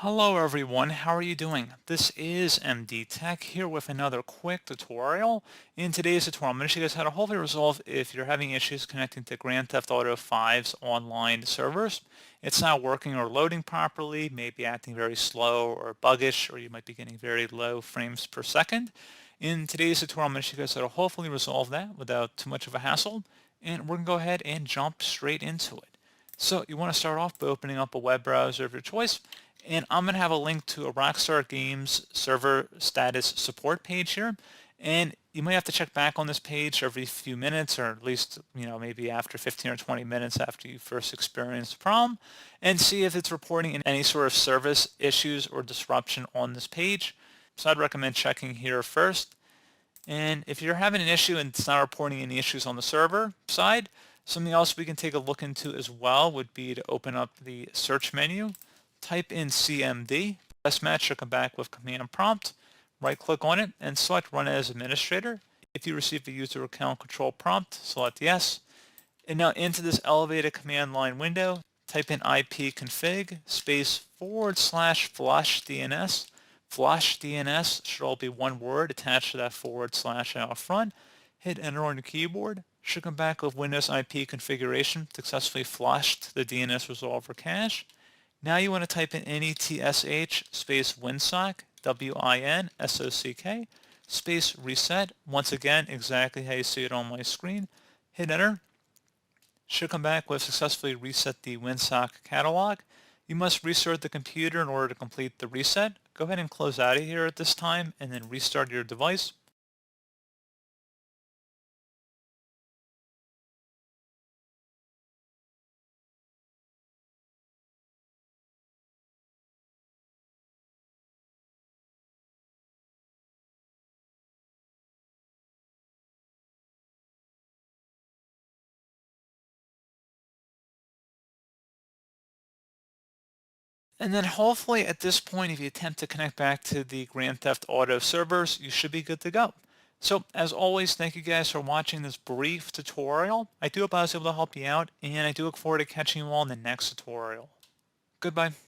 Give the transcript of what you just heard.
Hello everyone, how are you doing? This is MD Tech here with another quick tutorial. In today's tutorial, I'm going to show you guys how to hopefully resolve if you're having issues connecting to Grand Theft Auto 5's online servers. It's not working or loading properly, maybe acting very slow or buggish, or you might be getting very low frames per second. In today's tutorial, I'm going to show you guys how to hopefully resolve that without too much of a hassle, and we're going to go ahead and jump straight into it. So you want to start off by opening up a web browser of your choice. And I'm going to have a link to a Rockstar Games server status support page here. And you might have to check back on this page every few minutes, or at least, maybe after 15 or 20 minutes after you first experience the problem, and see if it's reporting any sort of service issues or disruption on this page. So I'd recommend checking here first. And if you're having an issue and it's not reporting any issues on the server side, something else we can take a look into as well would be to open up the search menu, type in CMD, press match should come back with command prompt, right click on it and select run as administrator. If you receive a user account control prompt, select yes. And now into this elevated command line window, type in ipconfig space /flush DNS. Flush DNS should all be one word attached to that / out front. Hit enter on your keyboard. Should come back with Windows IP configuration successfully flushed the DNS resolver cache. Now you want to type in netsh space winsock, WINSOCK, space reset. Once again, exactly how you see it on my screen. Hit enter. Should come back with successfully reset the winsock catalog. You must restart the computer in order to complete the reset. Go ahead and close out of here at this time and then restart your device. And then hopefully at this point, if you attempt to connect back to the Grand Theft Auto servers, you should be good to go. So as always, thank you guys for watching this brief tutorial. I do hope I was able to help you out, and I do look forward to catching you all in the next tutorial. Goodbye.